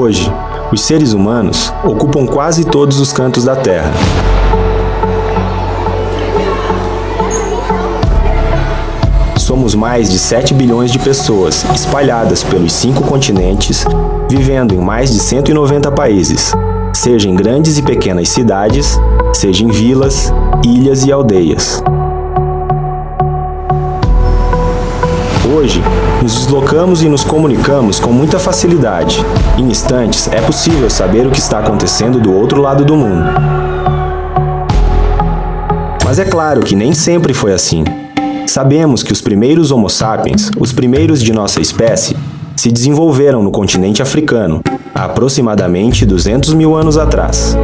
Hoje, os seres humanos ocupam quase todos os cantos da Terra. Somos mais de 7 bilhões de pessoas espalhadas pelos 5 continentes, vivendo em mais de 190 países, seja em grandes e pequenas cidades, seja em vilas, ilhas e aldeias. Hoje, nos deslocamos e nos comunicamos com muita facilidade. Em instantes, é possível saber o que está acontecendo do outro lado do mundo. Mas é claro que nem sempre foi assim. Sabemos que os primeiros Homo sapiens, os primeiros de nossa espécie, se desenvolveram no continente africano, há aproximadamente 200 mil anos atrás.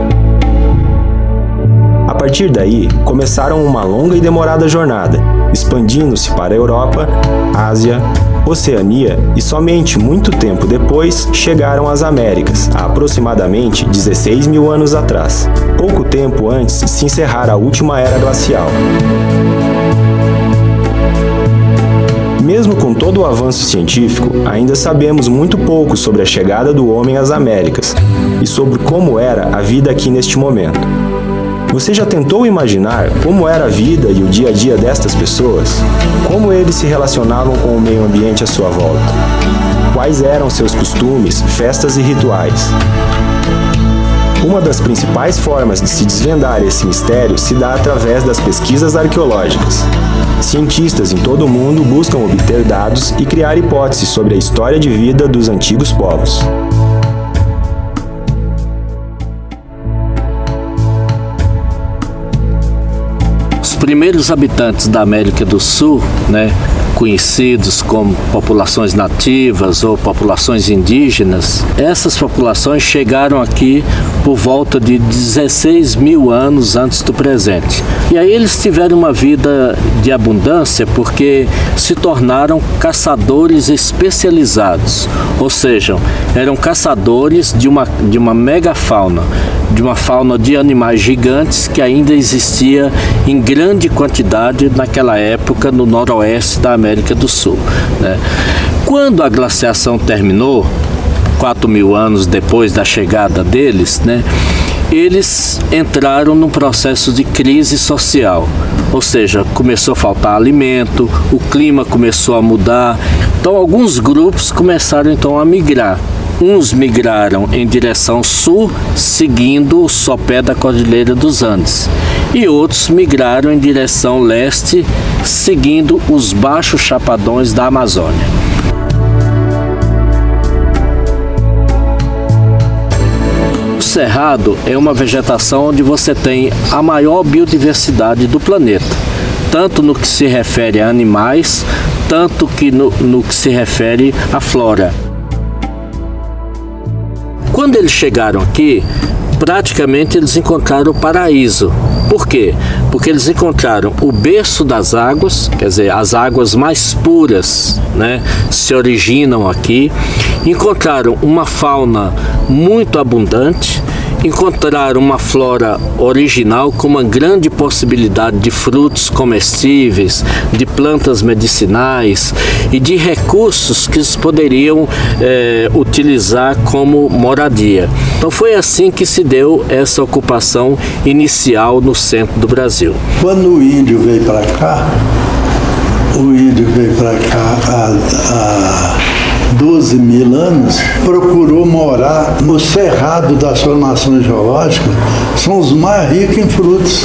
A partir daí, começaram uma longa e demorada jornada, expandindo-se para a Europa, Ásia, Oceania e somente muito tempo depois chegaram às Américas, há aproximadamente 16 mil anos atrás, pouco tempo antes de se encerrar a última era glacial. Mesmo com todo o avanço científico, ainda sabemos muito pouco sobre a chegada do homem às Américas e sobre como era a vida aqui neste momento. Você já tentou imaginar como era a vida e o dia a dia destas pessoas? Como eles se relacionavam com o meio ambiente à sua volta? Quais eram seus costumes, festas e rituais? Uma das principais formas de se desvendar esse mistério se dá através das pesquisas arqueológicas. Cientistas em todo o mundo buscam obter dados e criar hipóteses sobre a história de vida dos antigos povos. Os primeiros habitantes da América do Sul, conhecidos como populações nativas ou populações indígenas, essas populações chegaram aqui por volta de 16 mil anos antes do presente. E aí eles tiveram uma vida de abundância porque se tornaram caçadores especializados, ou seja, eram caçadores de uma megafauna, de uma fauna de animais gigantes que ainda existia em grande quantidade naquela época no noroeste da América do Sul. Quando a glaciação terminou, 4 mil anos depois da chegada deles, eles entraram num processo de crise social, ou seja, começou a faltar alimento, o clima começou a mudar, então alguns grupos começaram então a migrar. Uns migraram em direção sul, seguindo o sopé da Cordilheira dos Andes, e outros migraram em direção leste, seguindo os baixos chapadões da Amazônia. O cerrado é uma vegetação onde você tem a maior biodiversidade do planeta, tanto no que se refere a animais, tanto que no que se refere à flora. Quando eles chegaram aqui, praticamente eles encontraram o paraíso. Por quê? Porque eles encontraram o berço das águas, quer dizer, as águas mais puras, se originam aqui. Encontraram uma fauna muito abundante, encontraram uma flora original com uma grande possibilidade de frutos comestíveis, de plantas medicinais e de recursos que eles poderiam utilizar como moradia. Então foi assim que se deu essa ocupação inicial no centro do Brasil. Quando o índio veio para cá, há 12 mil anos, procurou morar no cerrado das formações geológicas, são os mais ricos em frutos,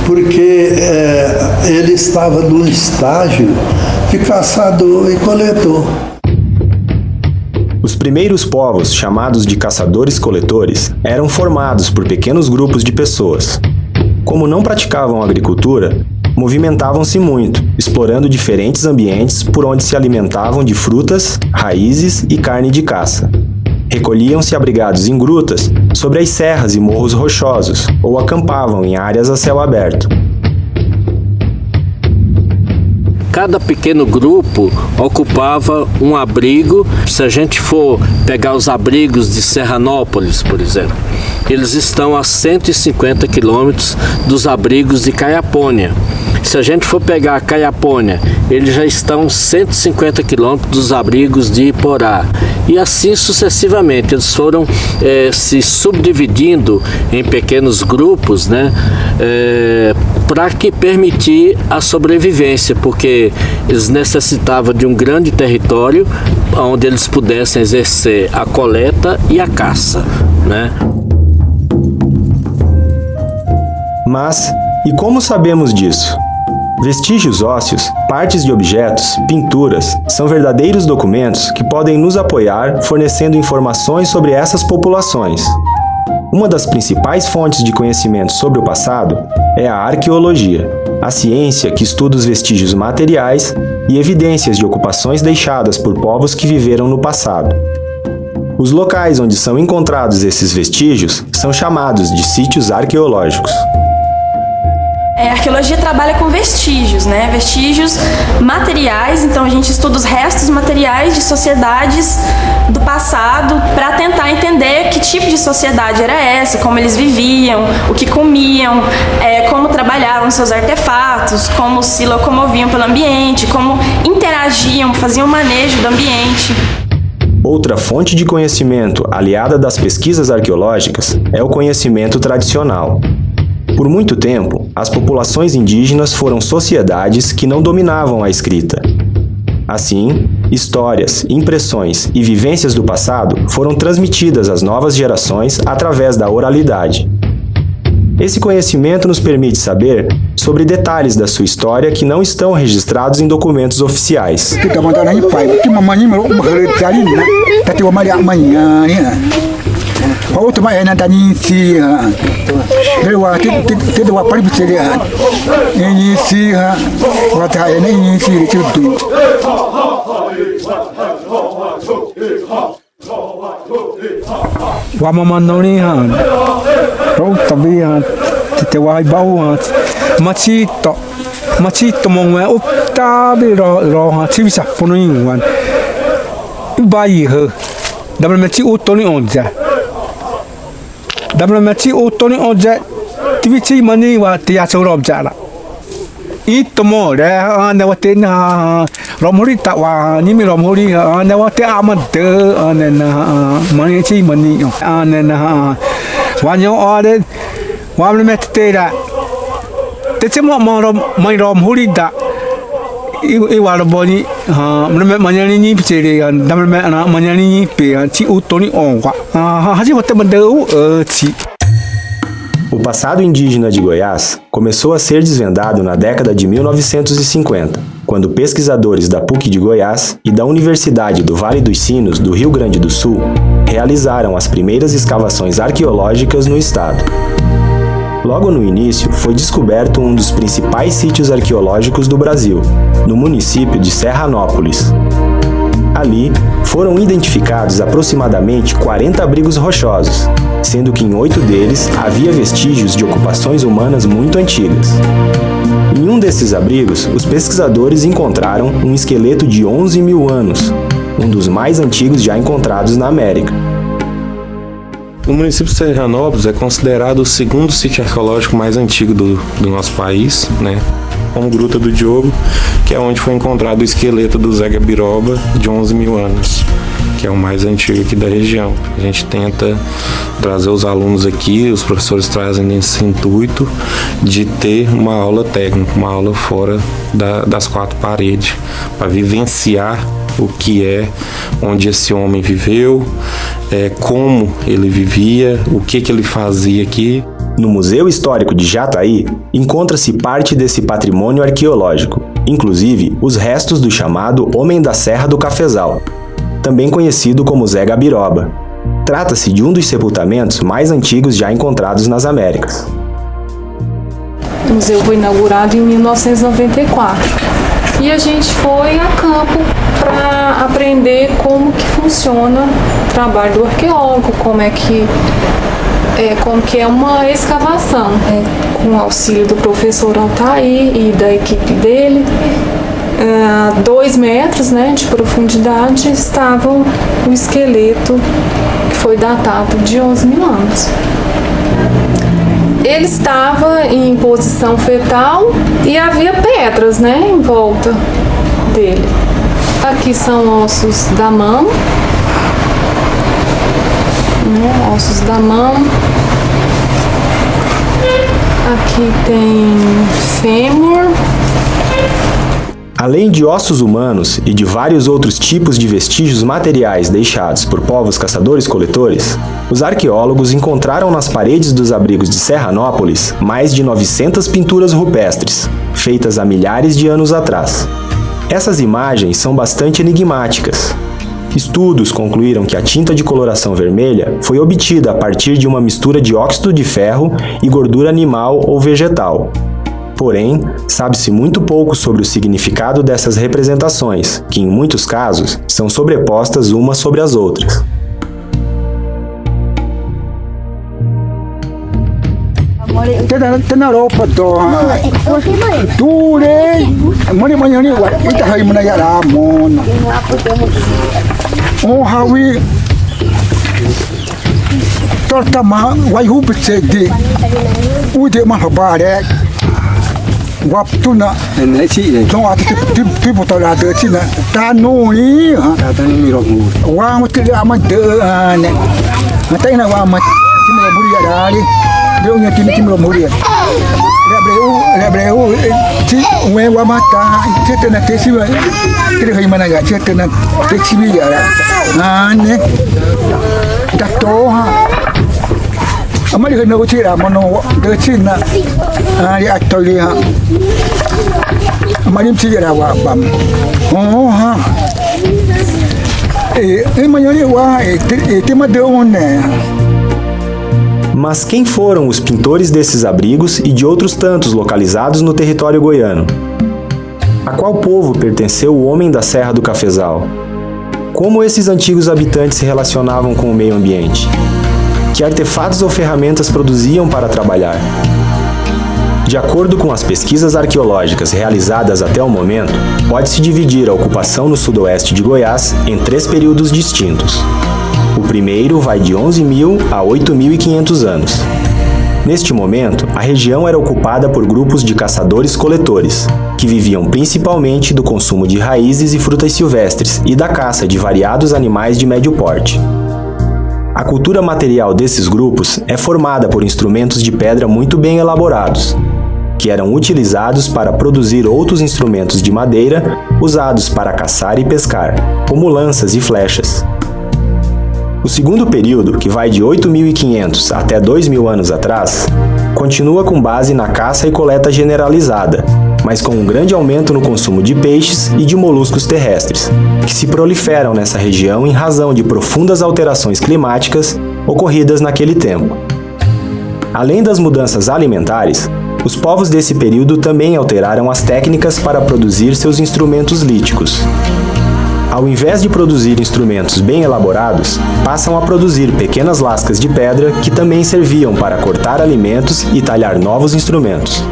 porque ele estava num estágio de caçador e coletor. Os primeiros povos, chamados de caçadores-coletores, eram formados por pequenos grupos de pessoas. Como não praticavam agricultura, movimentavam-se muito, explorando diferentes ambientes por onde se alimentavam de frutas, raízes e carne de caça. Recolhiam-se abrigados em grutas sobre as serras e morros rochosos, ou acampavam em áreas a céu aberto. Cada pequeno grupo ocupava um abrigo. Se a gente for pegar os abrigos de Serranópolis, por exemplo, eles estão a 150 quilômetros dos abrigos de Caiapônia. Se a gente for pegar a Caiapônia, eles já estão 150 quilômetros dos abrigos de Iporá. E assim sucessivamente, eles foram se subdividindo em pequenos grupos, né, para que permitir a sobrevivência, porque eles necessitavam de um grande território onde eles pudessem exercer a coleta e a caça, né? Mas, e como sabemos disso? Vestígios ósseos, partes de objetos, pinturas, são verdadeiros documentos que podem nos apoiar fornecendo informações sobre essas populações. Uma das principais fontes de conhecimento sobre o passado é a arqueologia, a ciência que estuda os vestígios materiais e evidências de ocupações deixadas por povos que viveram no passado. Os locais onde são encontrados esses vestígios são chamados de sítios arqueológicos. A arqueologia trabalha com vestígios, né? Vestígios materiais, então a gente estuda os restos materiais de sociedades do passado para tentar entender que tipo de sociedade era essa, como eles viviam, o que comiam, como trabalhavam seus artefatos, como se locomoviam pelo ambiente, como interagiam, faziam manejo do ambiente. Outra fonte de conhecimento aliada das pesquisas arqueológicas é o conhecimento tradicional. Por muito tempo, as populações indígenas foram sociedades que não dominavam a escrita. Assim, histórias, impressões e vivências do passado foram transmitidas às novas gerações através da oralidade. Esse conhecimento nos permite saber sobre detalhes da sua história que não estão registrados em documentos oficiais. Machito mongwe uptabi roha chibisa ponoinwan bayi he dabla mechi utoni onja dabla mechi utoni onja tibichi mani wa tia chorob jala itomo re ane wate na romhuri ta wa nimi romhuri ane wate amade ane na mani chi mani ane na wanyo ade wamle metera Tecemo mai rom hurida iwala boni mme manyani ni picere damme ana manyani ni pe ti utoni onwa haji wate mandeu ti. O passado indígena de Goiás começou a ser desvendado na década de 1950, quando pesquisadores da PUC de Goiás e da Universidade do Vale dos Sinos, do Rio Grande do Sul, realizaram as primeiras escavações arqueológicas no estado. Logo no início, foi descoberto um dos principais sítios arqueológicos do Brasil, no município de Serranópolis. Ali, foram identificados aproximadamente 40 abrigos rochosos, sendo que em 8 deles havia vestígios de ocupações humanas muito antigas. Em um desses abrigos, os pesquisadores encontraram um esqueleto de 11 mil anos, um dos mais antigos já encontrados na América. O município de Serranópolis é considerado o segundo sítio arqueológico mais antigo do nosso país, né? Como Gruta do Diogo, que é onde foi encontrado o esqueleto do Zé Gabiroba, de 11 mil anos, que é o mais antigo aqui da região. A gente tenta trazer os alunos aqui, os professores trazem nesse intuito de ter uma aula técnica, uma aula fora das 4 paredes, para vivenciar o que é, onde esse homem viveu, como ele vivia, o que ele fazia aqui. No Museu Histórico de Jataí, encontra-se parte desse patrimônio arqueológico, inclusive os restos do chamado Homem da Serra do Cafezal, também conhecido como Zé Gabiroba. Trata-se de um dos sepultamentos mais antigos já encontrados nas Américas. O museu foi inaugurado em 1994 e a gente foi a campo para aprender como que funciona o trabalho do arqueólogo, como que é uma escavação, com o auxílio do professor Altair e da equipe dele. 2 metros, de profundidade estava o esqueleto que foi datado de 11 mil anos. Ele estava em posição fetal e havia pedras, né, em volta dele. Aqui são ossos da mão, né, ossos da mão. Aqui tem fêmur. Além de ossos humanos e de vários outros tipos de vestígios materiais deixados por povos caçadores-coletores, os arqueólogos encontraram nas paredes dos abrigos de Serranópolis mais de 900 pinturas rupestres, feitas há milhares de anos atrás. Essas imagens são bastante enigmáticas. Estudos concluíram que a tinta de coloração vermelha foi obtida a partir de uma mistura de óxido de ferro e gordura animal ou vegetal. Porém, sabe-se muito pouco sobre o significado dessas representações, que em muitos casos são sobrepostas umas sobre as outras. Waptuna então a tipo torada tina tá no i tá ni miro wa mutil amadane matai na wa mat timro muria dali deu nya timro muria rebreu ti we wa mata tena tesiwa kire hai mana ga tena tesiwi ya ne da toha amali hena utira mono de china ari atolia amali mtira wa bam ha manyoni wa tema de one. Mas quem foram os pintores desses abrigos e de outros tantos localizados no território goiano? A qual povo pertenceu o homem da Serra do Cafezal? Como esses antigos habitantes se relacionavam com o meio ambiente? Que artefatos ou ferramentas produziam para trabalhar? De acordo com as pesquisas arqueológicas realizadas até o momento, pode-se dividir a ocupação no sudoeste de Goiás em 3 períodos distintos. O primeiro vai de 11.000 a 8.500 anos. Neste momento, a região era ocupada por grupos de caçadores-coletores, que viviam principalmente do consumo de raízes e frutas silvestres e da caça de variados animais de médio porte. A cultura material desses grupos é formada por instrumentos de pedra muito bem elaborados, que eram utilizados para produzir outros instrumentos de madeira usados para caçar e pescar, como lanças e flechas. O segundo período, que vai de 8.500 até 2.000 anos atrás, continua com base na caça e coleta generalizada, mas com um grande aumento no consumo de peixes e de moluscos terrestres, que se proliferam nessa região em razão de profundas alterações climáticas ocorridas naquele tempo. Além das mudanças alimentares, os povos desse período também alteraram as técnicas para produzir seus instrumentos líticos. Ao invés de produzir instrumentos bem elaborados, passam a produzir pequenas lascas de pedra que também serviam para cortar alimentos e talhar novos instrumentos.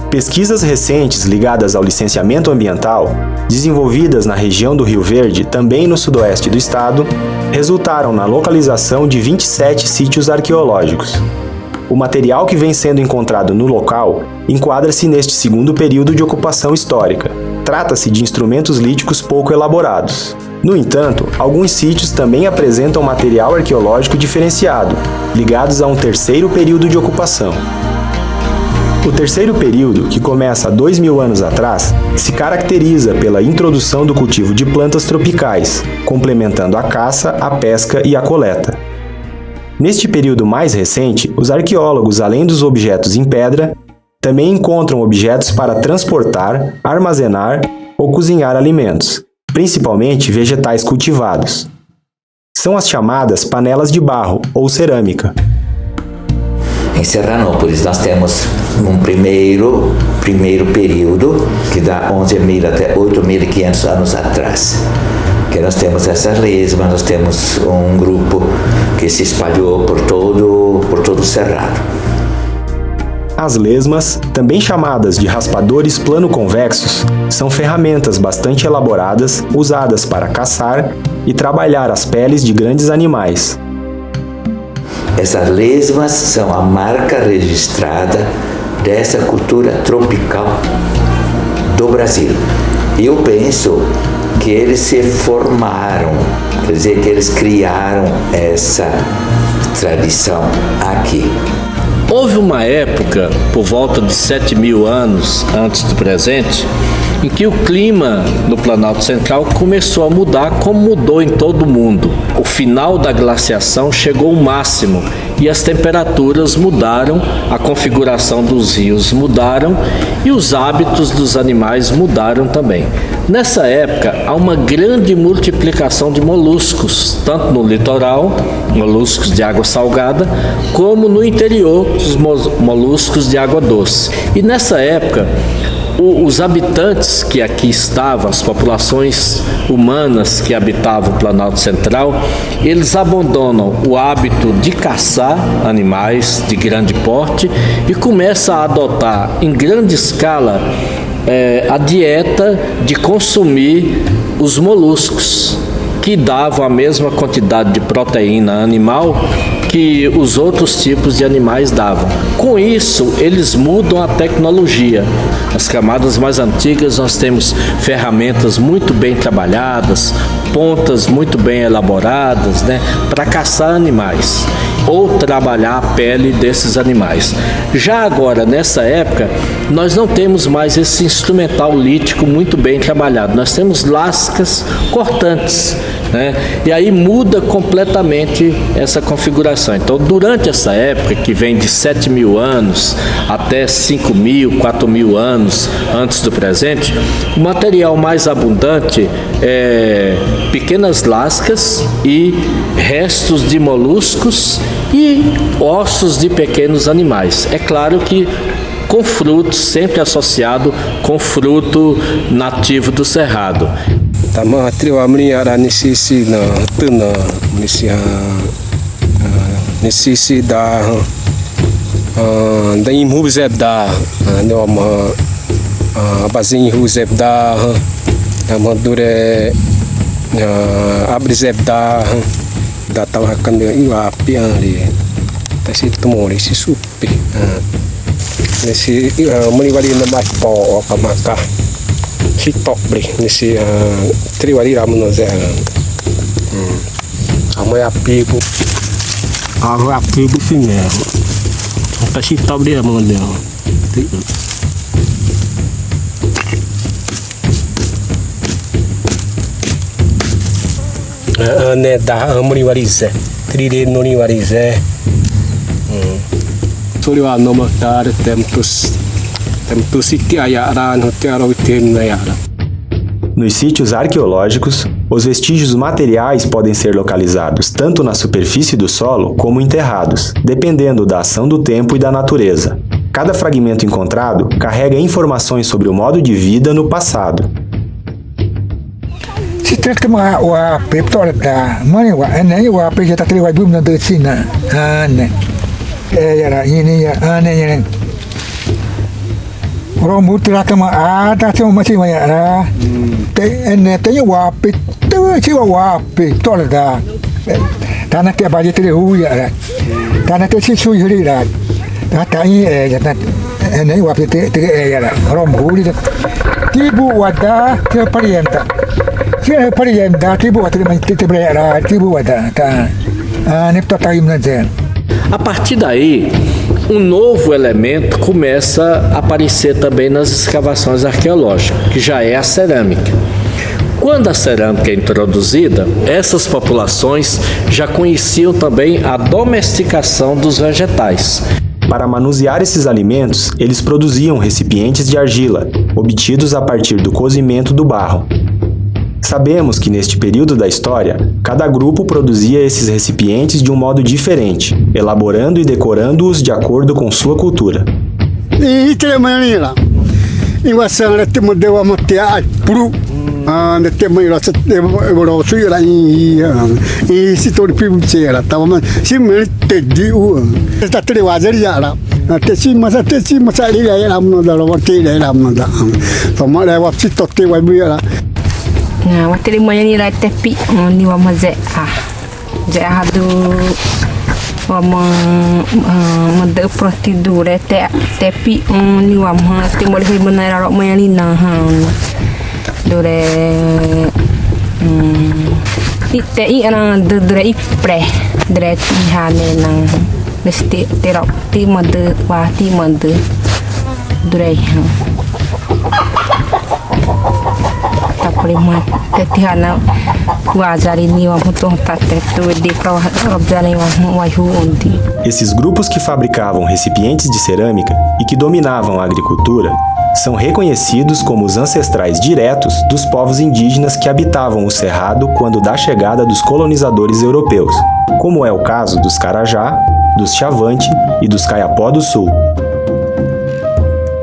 Pesquisas recentes ligadas ao licenciamento ambiental, desenvolvidas na região do Rio Verde, também no sudoeste do estado, resultaram na localização de 27 sítios arqueológicos. O material que vem sendo encontrado no local enquadra-se neste segundo período de ocupação histórica. Trata-se de instrumentos líticos pouco elaborados. No entanto, alguns sítios também apresentam material arqueológico diferenciado, ligados a um terceiro período de ocupação. O terceiro período, que começa há 2.000 anos atrás, se caracteriza pela introdução do cultivo de plantas tropicais, complementando a caça, a pesca e a coleta. Neste período mais recente, os arqueólogos, além dos objetos em pedra, também encontram objetos para transportar, armazenar ou cozinhar alimentos, principalmente vegetais cultivados. São as chamadas panelas de barro ou cerâmica. Em Serranópolis nós temos um primeiro período que dá 11.000 até 8.500 anos atrás. Que nós temos essas lesmas, nós temos um grupo que se espalhou por todo o cerrado. As lesmas, também chamadas de raspadores plano-convexos, são ferramentas bastante elaboradas usadas para caçar e trabalhar as peles de grandes animais. Essas lesmas são a marca registrada dessa cultura tropical do Brasil. Eu penso que eles se formaram, quer dizer, que eles criaram essa tradição aqui. Houve uma época, por volta de 7.000 anos antes do presente, em que o clima no Planalto Central começou a mudar, como mudou em todo o mundo. O final da glaciação chegou ao máximo e as temperaturas mudaram, a configuração dos rios mudaram e os hábitos dos animais mudaram também. Nessa época, há uma grande multiplicação de moluscos, tanto no litoral, moluscos de água salgada, como no interior, os moluscos de água doce. E nessa época, os habitantes que aqui estavam, as populações humanas que habitavam o Planalto Central, eles abandonam o hábito de caçar animais de grande porte e começam a adotar em grande escala a dieta de consumir os moluscos, que davam a mesma quantidade de proteína animal que os outros tipos de animais davam. Com isso, eles mudam a tecnologia. Nas camadas mais antigas nós temos ferramentas muito bem trabalhadas, pontas muito bem elaboradas, para caçar animais ou trabalhar a pele desses animais. Já agora, nessa época, nós não temos mais esse instrumental lítico muito bem trabalhado. Nós temos lascas cortantes, e aí muda completamente essa configuração. Então, durante essa época, que vem de 7.000 anos até 5.000, 4.000 anos antes do presente, o material mais abundante é pequenas lascas e restos de moluscos e ossos de pequenos animais. É claro que com frutos, sempre associado com fruto nativo do cerrado. Tama triwa mri ara nisisi na tuna nisisi da da imhu zeb da no ma bazin hu zeb da ma dure abri zeb da tawa kan iwa piali tasi tumori si supi nisi mri wali na mai po kamaka hitok bri nisi triwali ramuno ze amoi api bu api bu sini kasi top dia mengenal ne da mri wali ze tride noni wali ze soli wa no makar tempus Nos sítios arqueológicos, os vestígios materiais podem ser localizados tanto na superfície do solo como enterrados, dependendo da ação do tempo e da natureza. Cada fragmento encontrado carrega informações sobre o modo de vida no passado. Romutra kama ada cuma masih banyak lah. Tanya wapi, tu cuma wapi, tolak dah. Tanah tiap baju tu huya lah. Tanah tu si suy huri lah. Tanya jangan, ini wapi tu lah. Romuli tu. Tibu wadah ke parienta. Ke parienta tibu wadah macam tu berada. Tibu wadah. Ni total imnazan. A partir daí, um novo elemento começa a aparecer também nas escavações arqueológicas, que já é a cerâmica. Quando a cerâmica é introduzida, essas populações já conheciam também a domesticação dos vegetais. Para manusear esses alimentos, eles produziam recipientes de argila, obtidos a partir do cozimento do barro. Sabemos que neste período da história, cada grupo produzia esses recipientes de um modo diferente, elaborando e decorando-os de acordo com sua cultura. Waktu dia ni lah tepi ni wa mazek je hadu mande prostiture tepi ni wamha timol he benar ro mayalina dure ite ana dure ipre dure hane nang nesti terok ti mande wati mande dure prima tetiana wajari ni wa muto tatetu de pro objani wa undi. Esses grupos que fabricavam recipientes de cerâmica e que dominavam a agricultura são reconhecidos como os ancestrais diretos dos povos indígenas que habitavam o Cerrado quando da chegada dos colonizadores europeus, como é o caso dos Carajá, dos Chavante e dos Kayapó do Sul.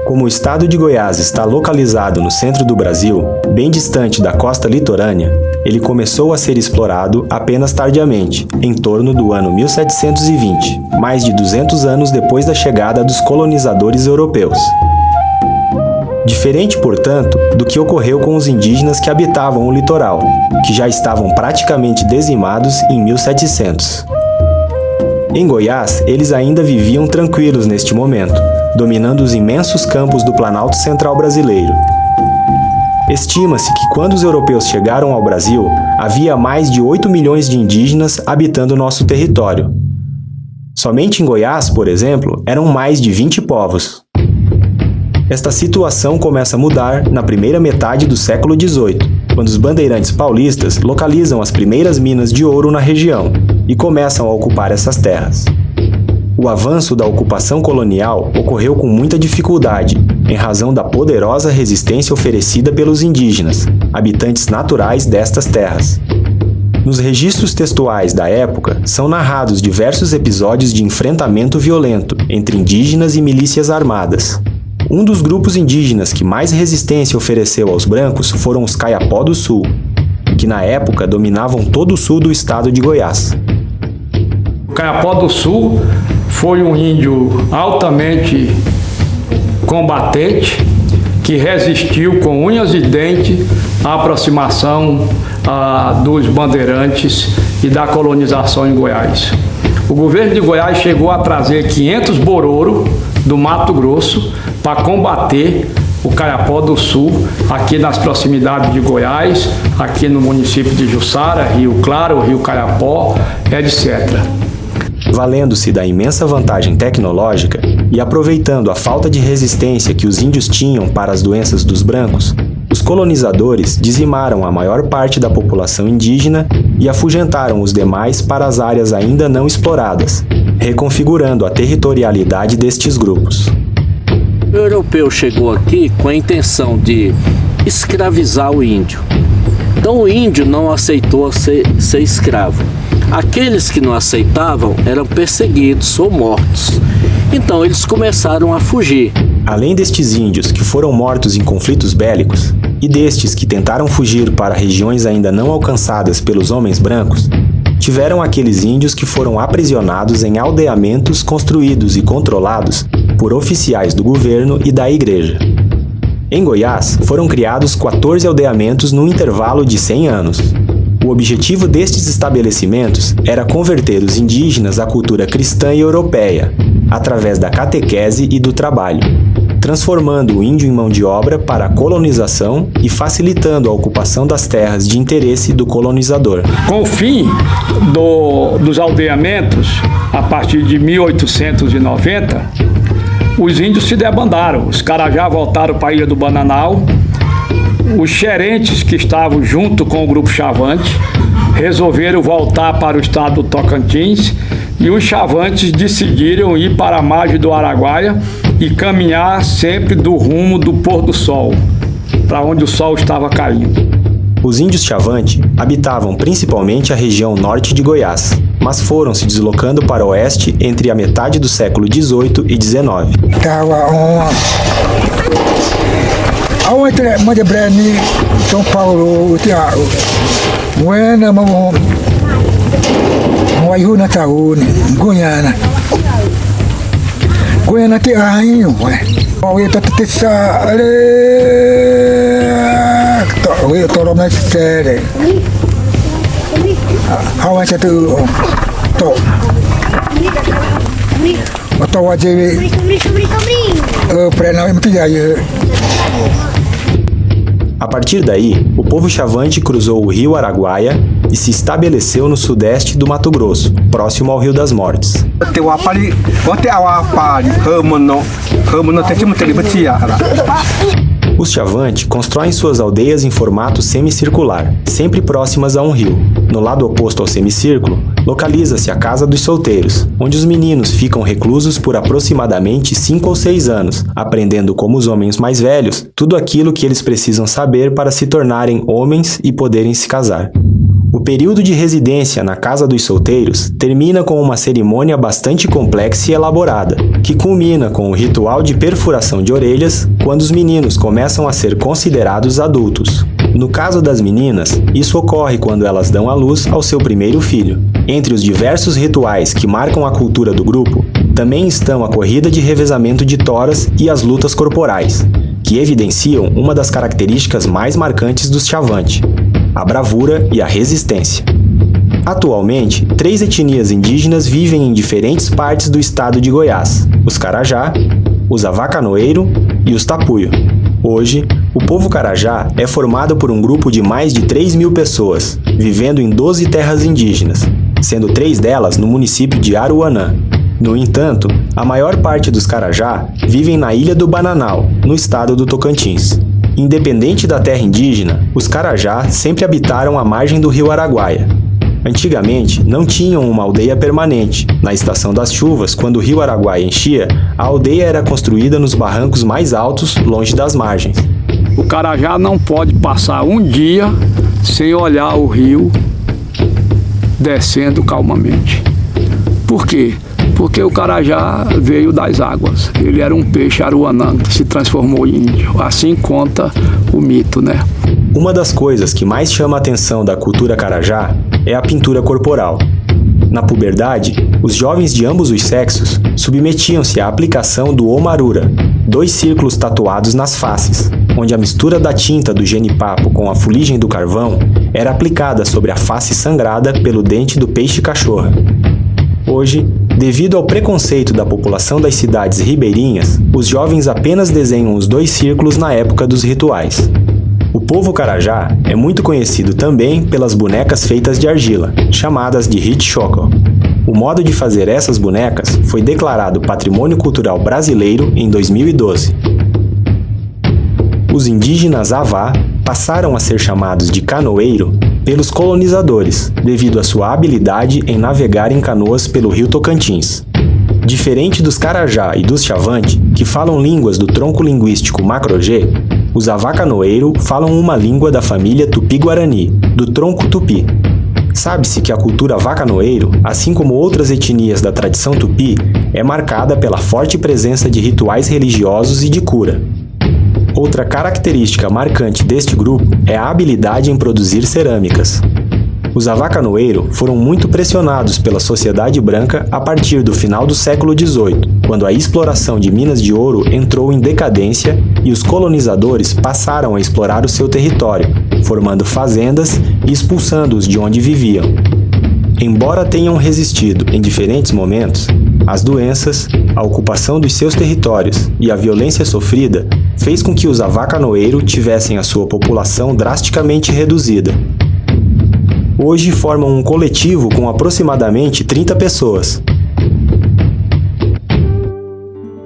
Como o estado de Goiás está localizado no centro do Brasil, bem distante da costa litorânea, ele começou a ser explorado apenas tardiamente, em torno do ano 1720, mais de 200 anos depois da chegada dos colonizadores europeus. Diferente, portanto, do que ocorreu com os indígenas que habitavam o litoral, que já estavam praticamente dizimados em 1700. Em Goiás, eles ainda viviam tranquilos neste momento, dominando os imensos campos do Planalto Central brasileiro. Estima-se que quando os europeus chegaram ao Brasil, havia mais de 8 milhões de indígenas habitando nosso território. Somente em Goiás, por exemplo, eram mais de 20 povos. Esta situação começa a mudar na primeira metade do século XVIII, quando os bandeirantes paulistas localizam as primeiras minas de ouro na região e começam a ocupar essas terras. O avanço da ocupação colonial ocorreu com muita dificuldade, em razão da poderosa resistência oferecida pelos indígenas, habitantes naturais destas terras. Nos registros textuais da época, são narrados diversos episódios de enfrentamento violento entre indígenas e milícias armadas. Um dos grupos indígenas que mais resistência ofereceu aos brancos foram os Kayapó do Sul, que na época dominavam todo o sul do estado de Goiás. O Kayapó do Sul foi um índio altamente combatente que resistiu com unhas e dentes à aproximação dos bandeirantes e da colonização em Goiás. O governo de Goiás chegou a trazer 500 bororo do Mato Grosso para combater o Kayapó do Sul, aqui nas proximidades de Goiás, aqui no município de Jussara, Rio Claro, Rio Kayapó, etc. Valendo-se da imensa vantagem tecnológica e aproveitando a falta de resistência que os índios tinham para as doenças dos brancos, os colonizadores dizimaram a maior parte da população indígena e afugentaram os demais para as áreas ainda não exploradas, reconfigurando a territorialidade destes grupos. O europeu chegou aqui com a intenção de escravizar o índio. Então o índio não aceitou ser escravo. Aqueles que não aceitavam eram perseguidos ou mortos. Então eles começaram a fugir. Além destes índios que foram mortos em conflitos bélicos, e destes que tentaram fugir para regiões ainda não alcançadas pelos homens brancos, tiveram aqueles índios que foram aprisionados em aldeamentos construídos e controlados por oficiais do governo e da igreja. Em Goiás, foram criados 14 aldeamentos num intervalo de 100 anos. O objetivo destes estabelecimentos era converter os indígenas à cultura cristã e europeia, através da catequese e do trabalho, transformando o índio em mão de obra para a colonização e facilitando a ocupação das terras de interesse do colonizador. Com o fim dos aldeamentos, a partir de 1890, os índios se debandaram. Os Carajá voltaram para a Ilha do Bananal. Os xerentes que estavam junto com o grupo Chavante resolveram voltar para o estado do Tocantins e os Chavantes decidiram ir para a margem do Araguaia e caminhar sempre do rumo do pôr do sol, para onde o sol estava caindo. Os índios Chavante habitavam principalmente a região norte de Goiás, mas foram se deslocando para o oeste entre a metade do século XVIII e XIX. São Paulo, Moena, Moaiuna Taúne, Goiânia. Goiânia tem arranho, eu tô na série. How much to Atau wajib pernah mesti jaya. A partir daí, o povo Chavante cruzou o rio Araguaia e se estabeleceu no sudeste do Mato Grosso, próximo ao Rio das Mortes. Os Chavante constroem suas aldeias em formato semicircular, sempre próximas a um rio. No lado oposto ao semicírculo, localiza-se a Casa dos Solteiros, onde os meninos ficam reclusos por aproximadamente 5 ou 6 anos, aprendendo como os homens mais velhos tudo aquilo que eles precisam saber para se tornarem homens e poderem se casar. O período de residência na Casa dos Solteiros termina com uma cerimônia bastante complexa e elaborada, que culmina com o ritual de perfuração de orelhas quando os meninos começam a ser considerados adultos. No caso das meninas, isso ocorre quando elas dão à luz ao seu primeiro filho. Entre os diversos rituais que marcam a cultura do grupo, também estão a corrida de revezamento de toras e as lutas corporais, que evidenciam uma das características mais marcantes dos Chavante: a bravura e a resistência. Atualmente, 3 etnias indígenas vivem em diferentes partes do estado de Goiás: os Carajá, os Avacanoeiro e os Tapuio. Hoje, o povo Carajá é formado por um grupo de mais de 3.000 pessoas, vivendo em 12 terras indígenas, sendo 3 delas no município de Aruanã. No entanto, a maior parte dos Carajá vivem na Ilha do Bananal, no estado do Tocantins. Independente da terra indígena, os Carajá sempre habitaram a margem do rio Araguaia. Antigamente, não tinham uma aldeia permanente. Na estação das chuvas, quando o rio Araguaia enchia, a aldeia era construída nos barrancos mais altos, longe das margens. O Carajá não pode passar um dia sem olhar o rio descendo calmamente. Por quê? Porque o Carajá veio das águas. Ele era um peixe aruanã que se transformou em índio. Assim conta o mito, né? Uma das coisas que mais chama a atenção da cultura Carajá é a pintura corporal. Na puberdade, os jovens de ambos os sexos submetiam-se à aplicação do omarura, 2 círculos tatuados nas faces, onde a mistura da tinta do genipapo com a fuligem do carvão era aplicada sobre a face sangrada pelo dente do peixe-cachorra. Hoje, devido ao preconceito da população das cidades ribeirinhas, os jovens apenas desenham os 2 círculos na época dos rituais. O povo Carajá é muito conhecido também pelas bonecas feitas de argila, chamadas de Hitchcock. O modo de fazer essas bonecas foi declarado Patrimônio Cultural Brasileiro em 2012. Os indígenas Avá passaram a ser chamados de canoeiro pelos colonizadores, devido à sua habilidade em navegar em canoas pelo rio Tocantins. Diferente dos Carajá e dos Chavante, que falam línguas do tronco linguístico Macro-G, os Avacanoeiro falam uma língua da família Tupi-Guarani, do tronco Tupi. Sabe-se que a cultura Avacanoeiro, assim como outras etnias da tradição Tupi, é marcada pela forte presença de rituais religiosos e de cura. Outra característica marcante deste grupo é a habilidade em produzir cerâmicas. Os Avacanoeiro foram muito pressionados pela sociedade branca a partir do final do século XVIII, quando a exploração de minas de ouro entrou em decadência e os colonizadores passaram a explorar o seu território, formando fazendas e expulsando-os de onde viviam. Embora tenham resistido em diferentes momentos, as doenças, a ocupação dos seus territórios e a violência sofrida fez com que os Avacanoeiro tivessem a sua população drasticamente reduzida. Hoje formam um coletivo com aproximadamente 30 pessoas.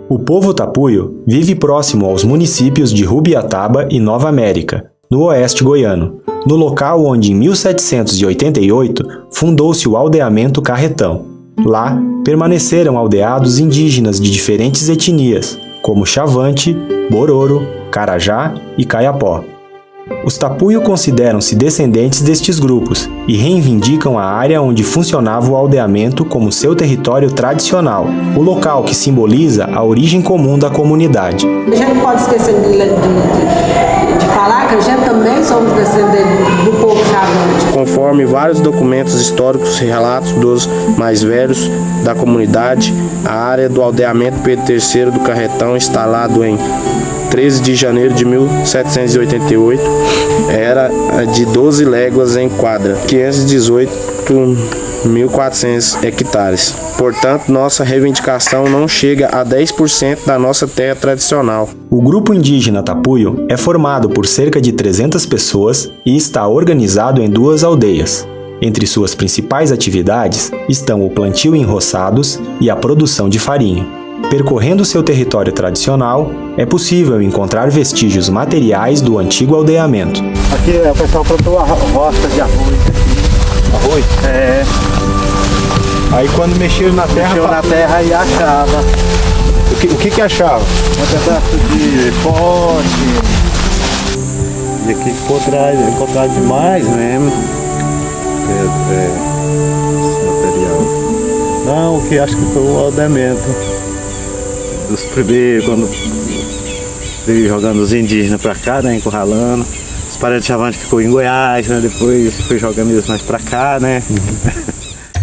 O povo Tapuio vive próximo aos municípios de Rubiataba e Nova América, no oeste goiano, no local onde em 1788 fundou-se o aldeamento Carretão. Lá, permaneceram aldeados indígenas de diferentes etnias, como Chavante, Bororo, Carajá e Caiapó. Os Tapuio consideram-se descendentes destes grupos e reivindicam a área onde funcionava o aldeamento como seu território tradicional, o local que simboliza a origem comum da comunidade. A gente não pode esquecer de falar que a gente também somos descendentes do povo Chavante. Conforme vários documentos históricos e relatos dos mais velhos da comunidade, a área do aldeamento Pedro III do Carretão, instalado em 13 de janeiro de 1788, era de 12 léguas em quadra, 518.400 hectares. Portanto, nossa reivindicação não chega a 10% da nossa terra tradicional. O grupo indígena Tapuio é formado por cerca de 300 pessoas e está organizado em 2 aldeias. Entre suas principais atividades estão o plantio em roçados e a produção de farinha. Percorrendo seu território tradicional, é possível encontrar vestígios materiais do antigo aldeamento. Aqui o pessoal plantou a roça de arroz. Arroz? É. Aí quando mexeram na terra... Mexeu na terra e achava. O que achava? Um pedaço de pote. E aqui encontraram demais mesmo. Esse material. Não, o que acho que foi o aldeamento dos primeiros, quando veio jogando os indígenas pra cá, né, encurralando. Os parentes chavantes ficou em Goiás, né, depois foi jogando eles mais pra cá, né.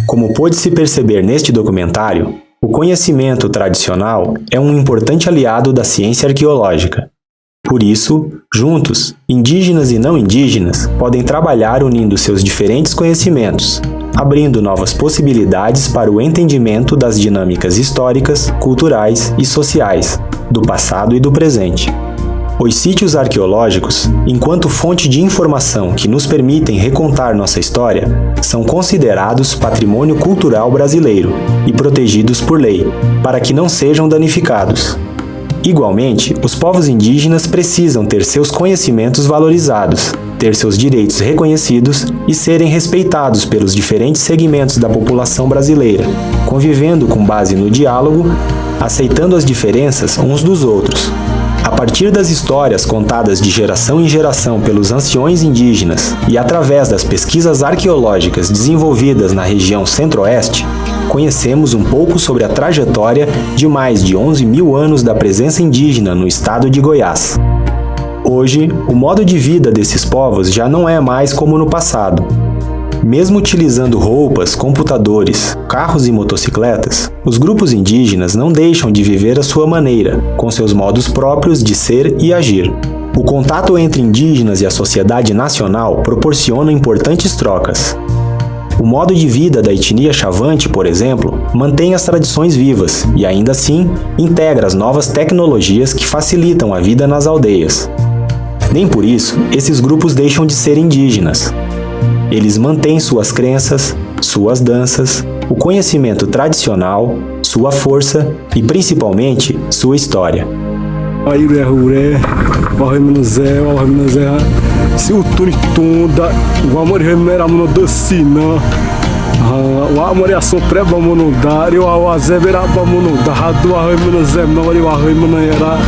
Como pôde-se perceber neste documentário, o conhecimento tradicional é um importante aliado da ciência arqueológica. Por isso, juntos, indígenas e não indígenas podem trabalhar unindo seus diferentes conhecimentos, abrindo novas possibilidades para o entendimento das dinâmicas históricas, culturais e sociais, do passado e do presente. Os sítios arqueológicos, enquanto fonte de informação que nos permitem recontar nossa história, são considerados patrimônio cultural brasileiro e protegidos por lei, para que não sejam danificados. Igualmente, os povos indígenas precisam ter seus conhecimentos valorizados, ter seus direitos reconhecidos e serem respeitados pelos diferentes segmentos da população brasileira, convivendo com base no diálogo, aceitando as diferenças uns dos outros. A partir das histórias contadas de geração em geração pelos anciões indígenas e através das pesquisas arqueológicas desenvolvidas na região Centro-Oeste, conhecemos um pouco sobre a trajetória de mais de 11 mil anos da presença indígena no estado de Goiás. Hoje, o modo de vida desses povos já não é mais como no passado. Mesmo utilizando roupas, computadores, carros e motocicletas, os grupos indígenas não deixam de viver à sua maneira, com seus modos próprios de ser e agir. O contato entre indígenas e a sociedade nacional proporciona importantes trocas. O modo de vida da etnia Chavante, por exemplo, mantém as tradições vivas e, ainda assim, integra as novas tecnologias que facilitam a vida nas aldeias. Nem por isso, esses grupos deixam de ser indígenas. Eles mantêm suas crenças, suas danças, o conhecimento tradicional, sua força e, principalmente, sua história. Si utuni tunda wa mori remera mono docina wa mori ação preba mono dar wa azebera ba mono da hadu wa mono zem no mori wa mono era.